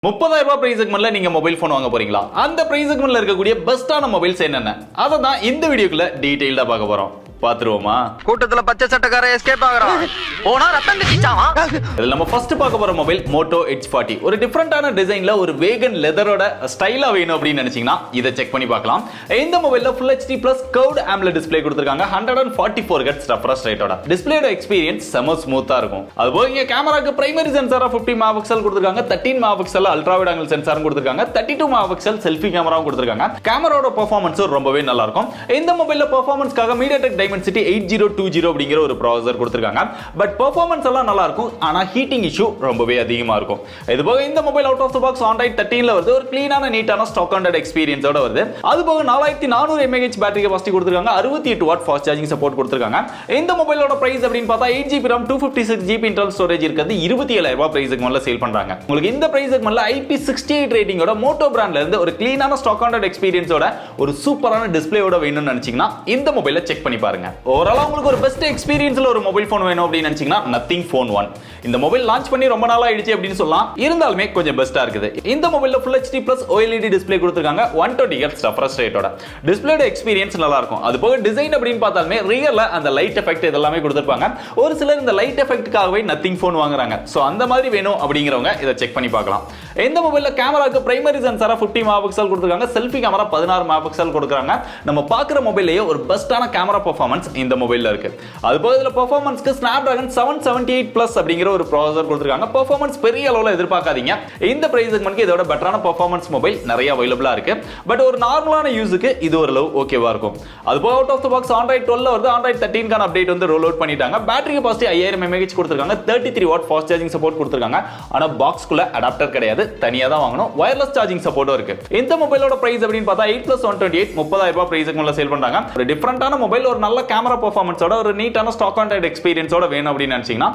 30,000 price செக்மென்ட்ல நீங்க mobile phone வாங்க போறீங்களா? அந்த பிரைஸ் செக்மென்ட்ல இருக்கக்கூடிய பெஸ்டான மொபைல்ஸ் என்னென்ன அதை தான் இந்த வீடியோக்குள்ள டீடைலா பார்க்க போறோம். பாத்துருவோமா? கூட்டத்துல பச்சை சட்டக்கார எஸ்கேப் ஆகுறான். போனா ரத்தம் கட்டிச்சாமா. இதுல நம்ம ஃபர்ஸ்ட் பார்க்க போற மொபைல் Moto H40. ஒரு டிஃபரண்டான டிசைன்ல ஒரு வேகன் லெதரோட ஸ்டைலா வேணும் அப்படின்னு நினைச்சீங்கன்னா இதை செக் பண்ணி பார்க்கலாம். இந்த மொபைல்ல Full HD Plus curved AMOLED display கொடுத்திருக்காங்க. 144 Hz refresh rateோட. டிஸ்ப்ளேயோட எக்ஸ்பீரியன்ஸ் செம ஸ்மூத்தா இருக்கும். அதுபோக இங்க கேமராக்கு பிரைமரி சென்சாரா 50 மெகாபிக்சல் கொடுத்திருக்காங்க. 13 மெகாபிக்சல் அல்ட்ரா வைட் ஆங்கிள் சென்சாரும் கொடுத்திருக்காங்க. 32 மெகாபிக்சல் செல்ஃபி கேமராவும் கொடுத்திருக்காங்க. கேமராவோட பெர்ஃபார்மன்ஸ் ரொம்பவே நல்லா இருக்கும். இந்த மொபைல்ல பெர்ஃபார்மன்ஸ்க்காக MediaTek Dimensity 8020 அப்படிங்கிற ஒரு ப்ராசஸர் கொடுத்திருக்காங்க. பட் பெர்ஃபார்மன்ஸ் எல்லாம் நல்லா இருக்கும். ஆனா ஹீட்டிங் இஷ்யூ ரொம்பவே அதிகமா இருக்கும். இதுபோக இந்த mobile out of the box Android 13ல வருது. ஒரு க்ளீனான நீட்டான ஸ்டாக் ஹண்ட்ரட் எக்ஸ்பீரியன்ஸோட வருது. அதுபோக 4400 mAh பேட்டரி கெபாசிட்டி கொடுத்திருக்காங்க. 68 வாட் ஃபாஸ்ட் சார்ஜிங் சப்போர்ட் கொடுத்திருக்காங்க. இந்த மொபைலோட பிரைஸ் அப்படின்னு பார்த்தா 8GB RAM 256GB internal storage இருக்குது. 27,000 பிரைஸ் செக்மென்ட்ல சேல் பண்றாங்க. உங்களுக்கு இந்த பிரைஸ் செக்மென்ட்ல IP68 ரேட்டிங்கோட Moto பிராண்ட்ல இருந்து ஒரு க்ளீனான ஸ்டாக் ஹண்ட்ரட் எக்ஸ்பீரியன்ஸோட ஒரு சூப்பரான டிஸ்ப்ளேயோட வேணும்னு நினைச்சீங்கன்னா இந்த மொபைலை செக் பண்ணி பாருங்க. ஓவராலா உங்களுக்கு ஒரு பெஸ்ட் எக்ஸ்பீரியன்ஸ்ல ஒரு மொபைல் போன் வேணும் அப்படின்னு நினைச்சீங்கன்னா Nothing Phone 1. இந்த மொபைல் லான்ச் பண்ணி ரொம்ப நாளா ஆயிடுச்சு அப்படின்னு சொல்லலாம். இருந்தாலுமே கொஞ்சம் பெஸ்டா இருக்குது. இந்த மொபைல்ல Full HD Plus OLED display கொடுத்திருக்காங்க. 120 Hz refresh rateோட. டிஸ்ப்ளேயோட எக்ஸ்பீரியன்ஸ் நல்லா இருக்கும். அது போக டிசைன் அப்படின்னு பார்த்தாலுமே ரியலா அந்த லைட் எஃபெக்ட் இதெல்லாம் கொடுத்திருப்பாங்க. ஒரு சிலர் இந்த லைட் எஃபெக்ட்காகவே Nothing Phone வாங்குறாங்க. சோ அந்த மாதிரி வேணும் அப்படிங்கறவங்க இத செக் பண்ணி பார்க்கலாம். இந்த மொபைல்ல கேமராக்கு பிரைமரி சென்சாரா 50 மெகாபிக்சல் கொடுத்திருக்காங்க. செல்ஃபி கேமரா 16 மெகாபிக்சல் கொடுக்கறாங்க. நம்ம பார்க்குற மொபைல்லயே ஒரு பெஸ்டான கேமரா பெர்ஃபார்மன்ஸ் இந்த மொபைல்ல இருக்கு. அதுபோக இதுல பெர்ஃபார்மன்ஸ்க்கு Snapdragon 778 Plus அப்படிங்கிற ஒரு ப்ராசஸர் கொடுத்திருக்காங்க. பெர்ஃபார்மன்ஸ் பெரிய அளவுல எதிர்பார்க்காதீங்க. இந்த பிரைஸ் செக்மென்ட்க்கு இதோட பெட்டரான பெர்ஃபார்மன்ஸ் மொபைல் நிறைய அவைலபிளா இருக்கு. பட் ஒரு நார்மலான யூஸ்க்கு இது ஒரு லவ் ஓகேவா இருக்கும். அதுபோக out of the box Android 12ல வருது. Android 13 கான அப்டேட் வந்து ரோல் அவுட் பண்ணிட்டாங்க. பேட்டரி கெபாசிட்டி 5000 mAh கொடுத்திருக்காங்க. 33 வாட் ஃபாஸ்ட் சார்ஜிங் சப்போர்ட் கொடுத்திருக்காங்க. ஆனா பாக்ஸ்க்குள்ள அடாப்டர் கிடையாது. தனியா தான் வாங்கணும். வயர்லெஸ் சார்ஜிங் சப்போர்ட்டும் இருக்கு. இந்த மொபைலோட பிரைஸ் அப்படின்னு பார்த்தா 8+128 30,000 பிரைஸ் செக்மென்ட்ல சேல் பண்றாங்க. ஒரு டிஃபரண்டான மொபைல் ஒரு நல்ல கேமரா பெர்ஃபார்மன்ஸோட ஒரு நீட்டான ஸ்டாக் ஹண்ட்ரட் எக்ஸ்பீரியன்ஸோட வேணும் அப்படின்னு நினைச்சீங்கன்னா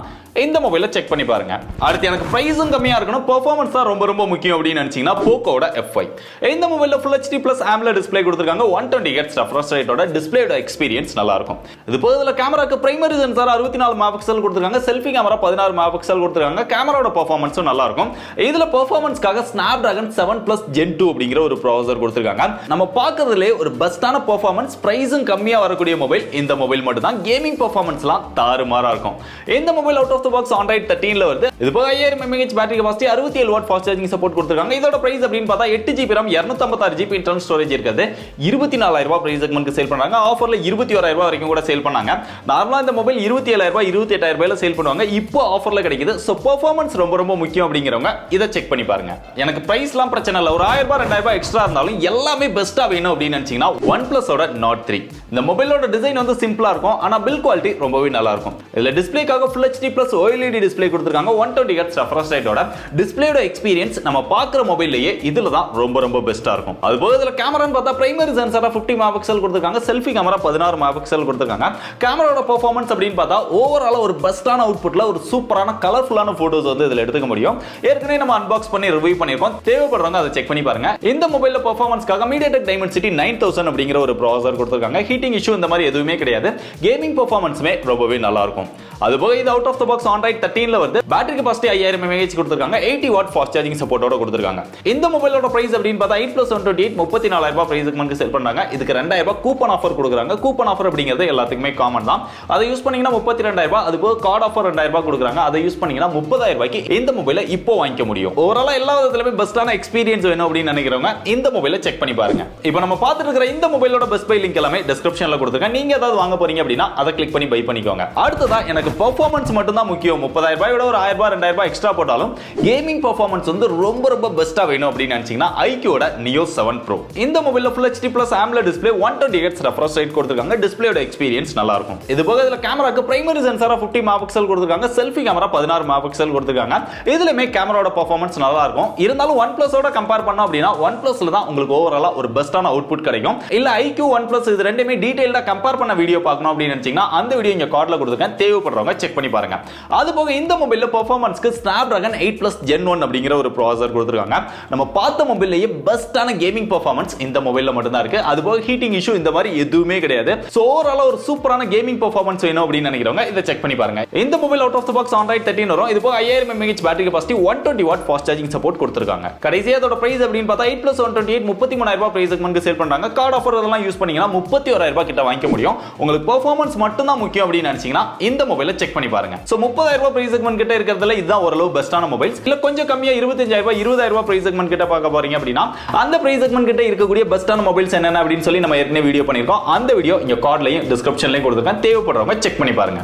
இந்த மொபைலை செக் பண்ணி பாருங்க. அடுத்து எனக்கு பிரைஸும் கம்மியா இருக்கணும், பெர்ஃபார்மன்ஸ் தான் ரொம்ப ரொம்ப முக்கியம் அப்படின்னு நினைச்சீங்கன்னா போக்கோட F5. இந்த மொபைல்ல Full HD Plus AMOLED display கொடுத்திருக்காங்க. 120 Hz refresh rateோட டிஸ்ப்ளேயோட எக்ஸ்பீரியன்ஸ் நல்லா இருக்கும். இது போக இதுல கேமராக்கு பிரைமரி சென்சார் 64 மெகாபிக்சல் கொடுத்திருக்காங்க. செல்ஃபி கேமரா 16 மெகாபிக்சல் கொடுத்திருக்காங்க. கேமராவோட பெர்ஃபார்மன்ஸும் நல்லா இருக்கும். இதுல பெர்ஃபார்மன்ஸ்க்காக Snapdragon 7 Plus Gen 2 அப்படிங்கிற ஒரு ப்ராசஸர் கொடுத்திருக்காங்க. நம்ம பார்க்கிறதுலே ஒரு பெஸ்டான பெர்ஃபார்மன்ஸ் பிரைஸும் கம்மியா வரக்கூடிய மொபைல் இந்த மொபைல் மட்டும் தான். கேமிங் பெர்ஃபார்மன்ஸ்லாம் தாறுமாறா இருக்கும். இந்த mobile out of the box Android 13ல வருது. இது போக 5000 mAh battery capacity 67 watt fast charging support கொடுத்திருக்காங்க. இதோட பிரைஸ் அப்படின்னு பார்த்தா 8GB RAM 256GB internal storage இருக்குது. 24,000 பிரைஸ் செக்மென்ட்க்கு சேல் பண்றாங்க. ஆஃபர்ல 21,000 வரைக்கும் கூட சேல் பண்ணாங்க. நார்மலா இந்த மொபைல் 27,000 28,000 சேல் பண்ணுவாங்க. இப்போ ஆஃபர்ல கிடைக்குது. சோ பெர்ஃபார்மன்ஸ் ரொம்ப ரொம்ப முக்கியம் அப்படிங்கறவங்க இத செக் பண்ணி பாருங்க. எனக்கு பிரைஸ்லாம் பிரச்சனை இல்ல. ஒரு 1000 2000 எக்ஸ்ட்ரா இருந்தாலும் எல்லாமே பெஸ்டா வேணும் அப்படின்னு நினைச்சீங்கன்னா OnePlus ஓட Note 3. இந்த மொபைலோட டிசைன் வந்து சிம்பிளா இருக்கும். ஆனா பில் குவாலிட்டி ரொம்பவே நல்லா இருக்கும். இதுல டிஸ்ப்ளேக்காக Full HD Plus OLED display கொடுத்திருக்காங்க. 120 Hz refresh rateோட. டிஸ்ப்ளேயோட எக்ஸ்பீரியன்ஸ் நம்ம பார்க்குற மொபைல்லயே இதுல தான் ரொம்ப ரொம்ப பெஸ்டா இருக்கும். அதுபோக இதுல கேமரான்னு பார்த்தா பிரைமரி சென்சாரா 50 மெகாபிக்சல் கொடுத்திருக்காங்க. செல்ஃபி கேமரா 16 மெகாபிக்சல் கொடுத்திருக்காங்க. கேமராவோட பெர்ஃபார்மன்ஸ் அப்படின்னு பார்த்தா ஓவராலா ஒரு பெஸ்டான அவுட்புட்ல ஒரு சூப்பரான கலர்ஃபுல்லான போட்டோஸ் வந்து இதுல எடுத்துக்க முடியும். ஏற்கனவே நம்ம அன்பாக்ஸ் பண்ணி ரிவ்யூ பண்ணிருக்கோம். தேவைப்படுறவங்க அதை செக் பண்ணி பாருங்க. இந்த மொபைல்ல பெர்ஃபார்மன்ஸ்க்காக MediaTek Dimensity 9000 அப்படிங்கிற ஒரு ப்ராசஸர் கொடுத்திருக்காங்க. ஹீட்டிங் இஷ்யூ இந்த மாதிரி எதுவுமே கிடையாது. கேமிங் பெர்ஃபார்மன்ஸ்மே ரொம்பவே நல்லா இருக்கும். அதுபோக இது out of the box Android 13ல வருது. பேட்டரி கெபாசிட்டி 5000 mAh கொடுத்திருக்காங்க. 80 வாட் ஃபாஸ்ட் சார்ஜிங் சப்போர்ட்டோட கொடுத்திருக்காங்க. இந்த மொபைலோட பிரைஸ் அப்படின்னு பார்த்தா 8+128 34,000 பிரைஸ் செக்மென்ட்க்கு சேல் பண்றாங்க. இதுக்கு 2000 கூப்பன் ஆஃபர் கொடுக்குறாங்க. கூப்பன் ஆஃபர் அப்படிங்கிறது எல்லாத்துக்குமே காமன் தான். அதை யூஸ் பண்ணீங்கன்னா 32,000. அதுபோக கார்டு ஆஃபர் 2000 கொடுக்குறாங்க. அதை யூஸ் பண்ணீங்கன்னா 30,000 இந்த மொபைலை இப்போ வாங்கிக்க முடியும். ஓவராலா எல்லா விதத்திலுமே பெஸ்டான எக்ஸ்பீரியன்ஸ் வேணும் அப்படின்னு நினைக்கிறவங்க இந்த மொபைலை செக் பண்ணி பாருங்க. இப்போ நம்ம பார்த்துட்டு இருக்கிற இந்த மொபைலோட பெஸ்ட் பை லிங்க் எல்லாமே டிஸ்கிரிப்ஷன்ல கொடுத்திருக்கேன். நீங்க ஏதாவது வாங்க போறீங்க அப்படின்னா அதை கிளிக் பண்ணி பை பண்ணிக்கோங்க. அடுத்ததா எனக்கு பெர்ஃபார்மன்ஸ் மட்டும் தான் முக்கியம். 30,000 விட ஒரு 1000 2000 எக்ஸ்ட்ரா போட்டாலும் கேமிங் பெர்ஃபார்மன்ஸ் வந்து ரொம்ப ரொம்ப பெஸ்டா வேணும் அப்படின்னு நினைச்சீங்கன்னா iQooட Neo 7 Pro. இந்த மொபைல்ல Full HD Plus AMOLED display 120 Hz refresh rate கொடுத்திருக்காங்க. டிஸ்ப்ளேயோட எக்ஸ்பீரியன்ஸ் நல்லா இருக்கும். இது போக இதுல கேமராக்கு பிரைமரி சென்சாரா 50 மெகாபிக்சல் கொடுத்திருக்காங்க. செல்ஃபி கேமரா 16 மெகாபிக்சல் கொடுத்திருக்காங்க. இதுலமே கேமராவோட பெர்ஃபார்மன்ஸ் நல்லா இருக்கும். இருந்தாலும் OnePlus ஓட கம்பேர் பண்ணோம் அப்படின்னா OnePlusல தான் உங்களுக்கு ஓவராலா ஒரு பெஸ்டான அவுட்புட் கிடைக்கும். இல்ல iQoo OnePlus இது ரெண்டுமே டீடைலா கம்பேர் பண்ண வீடியோ பார்க்கணும் அப்படின்னு நினைச்சீங்கன்னா அந்த வீடியோ இங்க கார்ட்ல கொடுத்துருக்கேன், தேவைப்படுறவங்க செக் பண்ணி பாருங்க. அது போக இந்த மொபைல்ல பெர்ஃபார்மன்ஸ்க்கு Snapdragon 8+ Gen 1 அப்படிங்கிற ஒரு ப்ராசஸர் கொடுத்துருக்காங்க. நம்ம பார்த்த மொபைல்லையே பெஸ்டான கேமிங் பெர்ஃபார்மன்ஸ் இந்த மொபைல்ல மட்டும் தான் இருக்கு. அது போக ஹீட்டிங் இஷ்யூ இந்த மாதிரி எதுவுமே கிடையாது. சோ ஓவராலா ஒரு சூப்பரான கேமிங் பெர்ஃபார்மன்ஸ் வேணும் அப்படின்னு நினைக்கிறவங்க இதை செக் பண்ணி பாருங்க. இந்த mobile out of the box Android 13 வரும். இது போக 5000 mAh battery capacity 120 watt fast charging support கொடுத்திருக்காங்க. கடைசியா அதோட பிரைஸ் அப்படின்னு பார்த்தா 8+128 33,000 ரூபாய் பிரைஸ் செக்மென்ட்க்கு சேல் பண்றாங்க. கார்டு ஆஃபர் அதெல்லாம் யூஸ் பண்ணீங்கன்னா 31,000 ரூபாய் கிட்ட வாங்கிக்க முடியும். உங்களுக்கு பெர்ஃபார்மன்ஸ் மட்டும் தான் முக்கியம் அப்படின்னு நினைச்சீங்கன்னா இந்த மொபைலை செக் பண்ணி பாருங்க. சோ 30,000 ரூபாய் பிரைஸ் செக்மென்ட் கிட்ட இருக்கிறதுல இதுதான் ஓரளவு பெஸ்டான மொபைல்ஸ். இல்ல கொஞ்சம் கம்மியா 25,000 ரூபாய் 20,000 ரூபாய் பிரைஸ் செக்மென்ட் கிட்ட பார்க்க போறீங்க அப்படின்னா அந்த பிரைஸ் செக்மென்ட் கிட்ட இருக்கக்கூடிய பெஸ்டான மொபைல்ஸ் என்னென்ன அப்படின்னு சொல்லி நம்ம ஏற்கனவே வீடியோ பண்ணிருக்கோம். அந்த வீடியோ இங்க கார்ட்லயும் டிஸ்கிரிப்ஷன்லயும் கொடுத்திருக்கேன், தேவைப்படுறவங்க செக் பண்ணி பாருங்க.